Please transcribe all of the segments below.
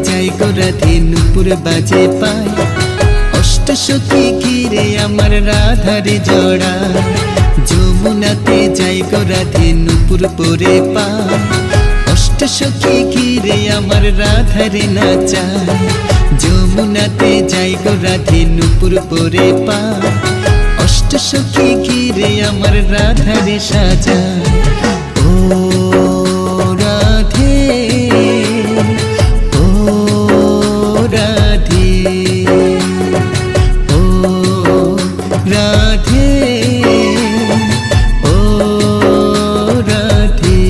যাই গো রাধে নুপুর বাজে পায় অষ্টসখী ঘিরে আমার রাধারে জড়া যমুনাতে যাই গো রাধে নুপুর পরে পায় অষ্টসখী ঘিরে আমার রাধারে নাচায় যমুনাতে যাই গো রাধে নুপুর পরে পায় অষ্টসখী ঘিরে আমার রাধারে সাজায় ও রাধে ও রাধে ও রাধে ও রাধে।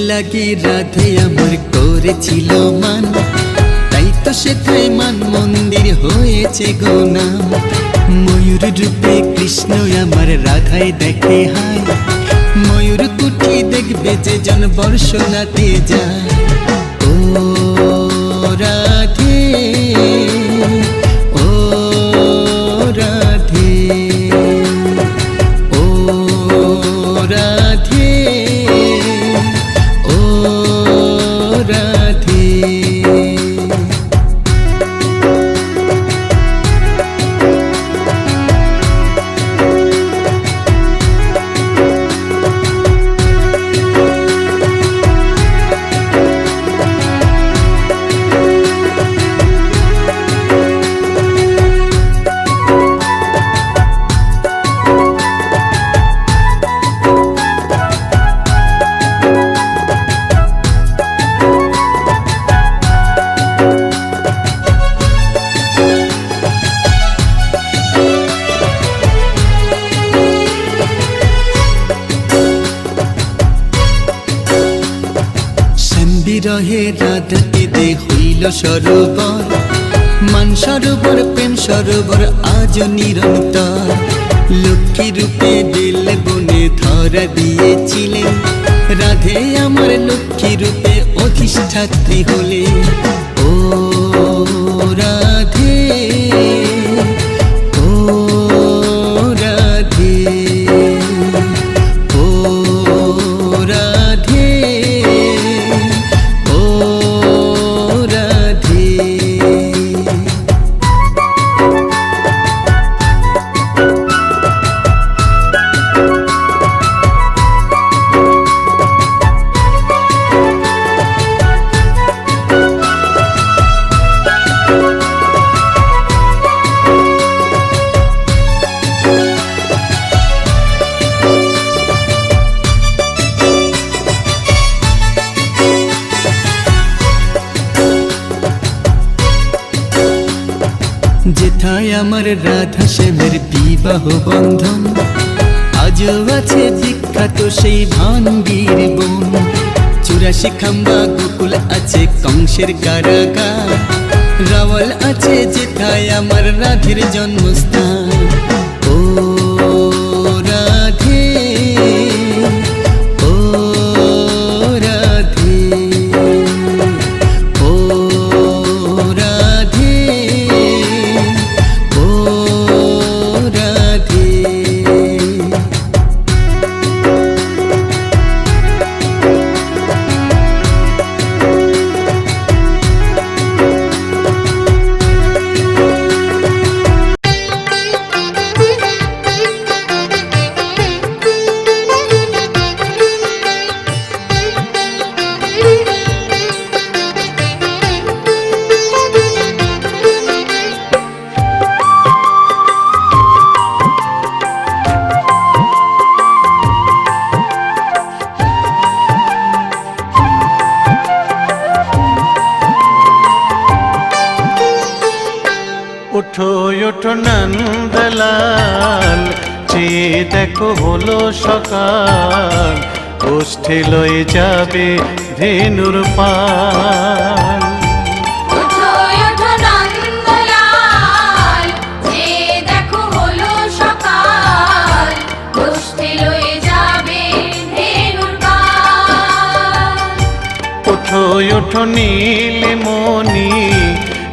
লাগি রাধে আমার করেছিল মান তাই তো সেথায় মান মন্দির হয়েছে গো নাম ময়ূর রূপে কৃষ্ণ আমার রাধায় দেখে হায় ময়ূর কুঠি দেখবে যে জন বর্ষনাতে যায় ও রাধে ও রাধে ও রাধে রাধে। বিরহে রাধাকে দে হইল সরোবর মান সরোবর প্রেম সরোবর আজ নিরন্তর লক্ষ্মী রূপে বেল বনে ধরা দিয়েছিলেন রাধে আমার লক্ষ্মী রূপে অধিষ্ঠাত্রী হলে ও রাধে ও রাধে ও রাধে যেথায় আমার রাধা শ্যামের বিবাহ বন্ধন আজও আছে বিখ্যাত সেই ভাঙ্গির বন 84 খাম্বা গোকুল আছে কংসের কারাগার রাওয়াল আছে যেথায় আমার রাধের জন্মস্থান ও রাধে ও রাধে ও রাধে ও রাধে। ওঠো ওঠো নন্দলাল চেয়ে দেখো হলো সকাল গোষ্ঠী লয়ে যাবে ধেনুর পাল। ওঠো ওঠো নন্দলাল, যে দেখো হলো সকাল, গোষ্ঠী লয়ে যাবে ধেনুর পাল। ওঠো ওঠো নীলমণি,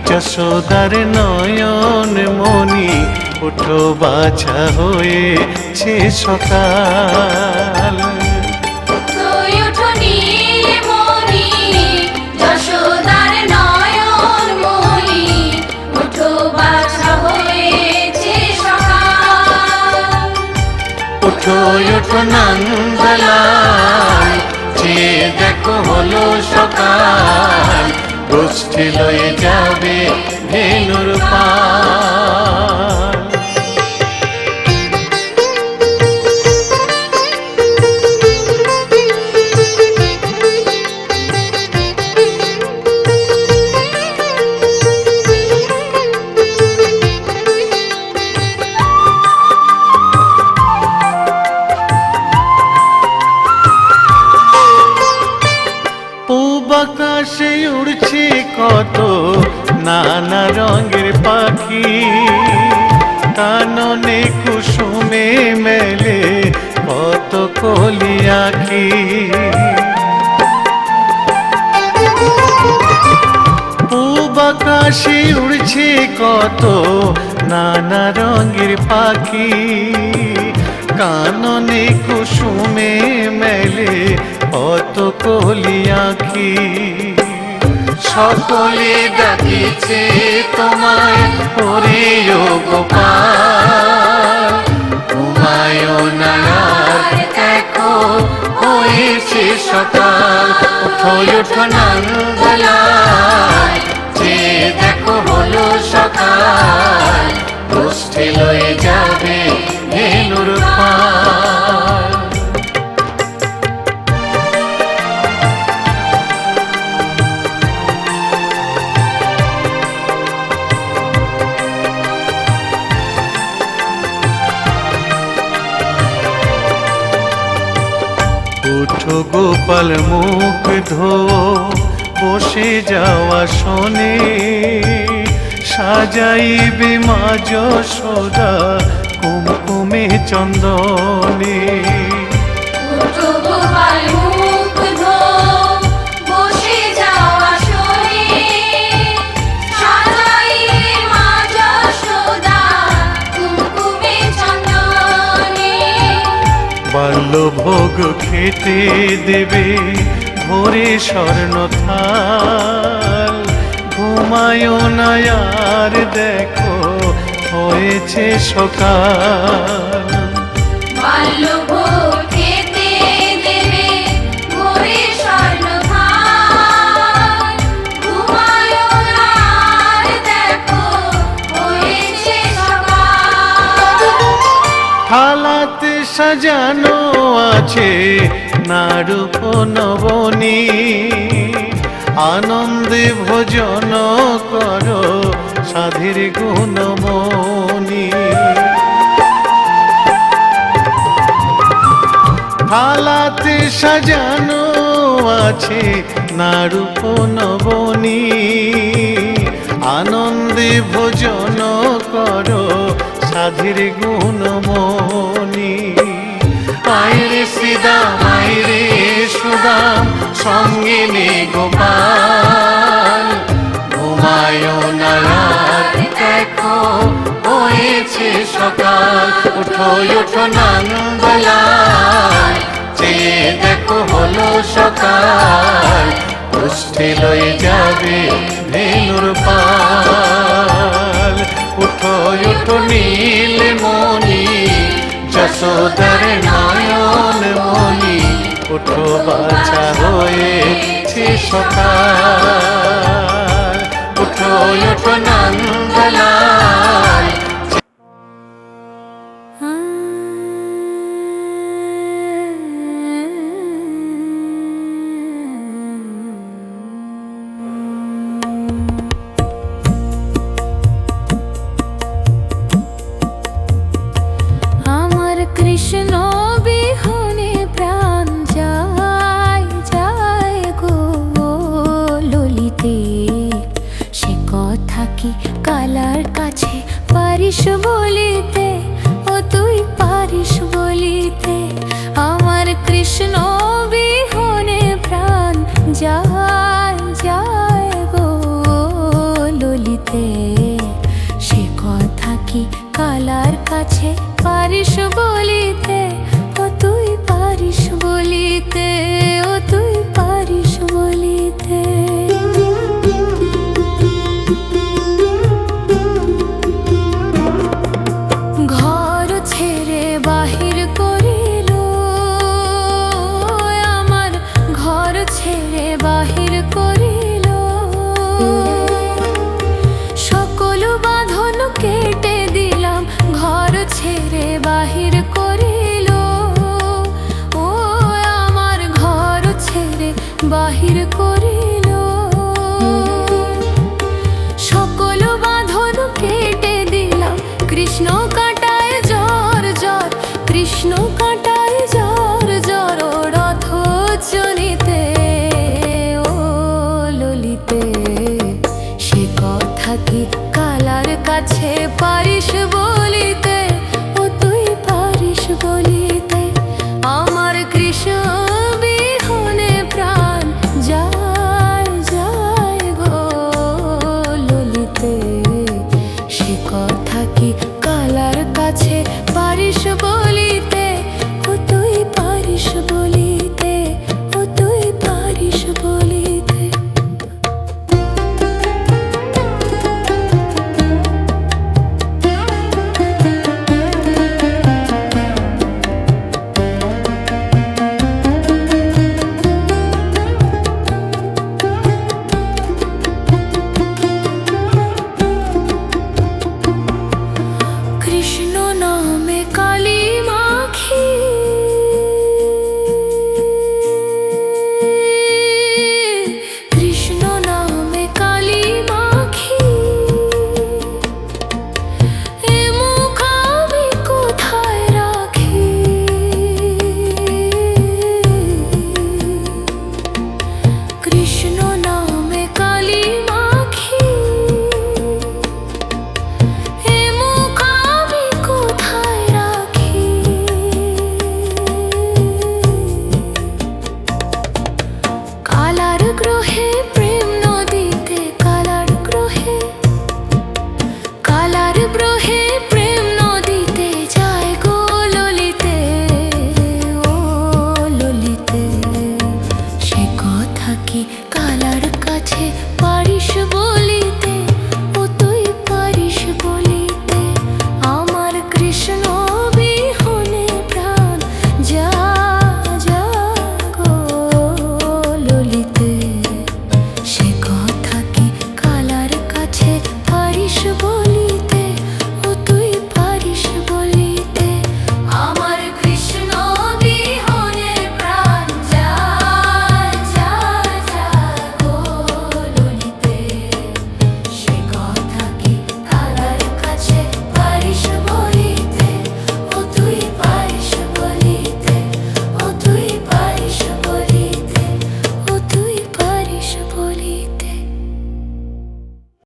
যশোদার নয়ন মণি, ওঠো বাছা হয়েছে সকাল। ওঠো ওঠো নীলমণি, যশোদার নয়ন মণি, ওঠো বাছা হয়েছে সকাল। ওঠো ওঠো নন্দলাল, যে দেখো হলো সকাল, গোষ্ঠী লয়ে যাবে ধেনুর পাল। পূব আকাশে উড়ছে কত নানা রঙের পাখি, কাননে কুসুমে মেলে কত কলি আঁখি। পূব আকাশে উড়ছে কত নানা রঙের পাখি, কাননে কুসুমে মেলে কত কলি আঁখি। সকলে ডাকিছে তোমায় ওরে ও গোপাল, ঘুমায় না আর দেখো হয়েছে সকাল। ওঠো ওঠো নন্দলাল, যে দেখো হলো সকাল, গোষ্ঠী লয়ে যাবে ধেনুর পাল। ওঠো গোপাল মুখ ধো, বসে যাওয়া শোনে, সাজাইবে মা যশোদা কুমকুমে চন্দনে। ওঠো গোপাল মুখ ধো, বসে যাওয়া শোনে, সাজাইবে মা যশোদা কুমকুমে চন্দনে। বাল্যভোগ খেতে দেবে ভোরে স্বর্ণ থাল, ঘুমায় না আর দেখো হয়েছে সকাল। বাল্যভোগ খেতে দেবে ভোরে স্বর্ণ থাল, ঘুমায় না আর দেখো হয়েছে সকাল। থালাতে সাজানো আছে নারূপ নবনী, আনন্দে ভোজন করো সাধীর গুণমণি। থালাতে সাজানো আছে নারূপ নবনী, আনন্দে ভোজন করো সাধীর গুণমণি। আইরে শ্রীদাম আইরে সুদাম, সঙ্গে নে গোপাল, ঘুমায় না আর দেখো হয়েছে সকাল। ওঠো ওঠো নন্দলাল, যে দেখো হলো সকাল, গোষ্ঠী লয়ে যাবে ধেনুর পাল। ওঠো ওঠো নীলমণি, যশোদার নয়ন মণি, ওঠো বাছা হয়েছে সকাল। ওঠো ওঠো নন্দলাল। আমার কৃষ্ণ বিহুনে প্রাণ যায় যায় গো। পারিস বলিতে, ও তুই পারিস বলিতে, আমার কৃষ্ণ বিহনে প্রাণ যায় যায় গো ললিতে। সে কথা কি কালার কাছে পারিস বলিতে, ও তুই পারিস বলিতে, ও তুই পারিস বলিতে। ঘর ছেড়ে বাহির করিল, আমার ঘর ছেড়ে বাহির করিল, সকল বাঁধন কেটে দিলাম, ঘর ছেড়ে বাহির করিল, ও আমার ঘর ছেড়ে বাহির করিল, সকল বাঁধন কেটে দিলাম, কৃষ্ণ কাটায় জ্বর জ্বর, কৃষ্ণ কাটায় জ্বর জ্বর, রথ চলিতে ও ললিতে। সে কথা কি কালার কাছে পারিস বলিতে, ও তুই পারিস বলিতে, আমার কৃষ্ণ বিহনে প্রাণ যায় যায় গো ললিতে। সে কথা কি কালার কাছে পারিস বলিতে, ও তুই পারিস বলিতে, ও তুই পারিস বলিতে। কৃষ্ণ নামে কালী মাখি, কৃষ্ণ নামে কালী মাখি, এ মুখ আমি কোথায় রাখি, কৃষ্ণ নামে কালী মাখি, এ মুখ আমি কোথায় রাখি। কালার গ্রহে প্রেম নদীতে, কালার গ্রহে, কালার গ্রহে প্রেম নদীতে যায় গো ললিতে ও ললিতে। সে কথা কি কালার কাছে পারিস বলিতে,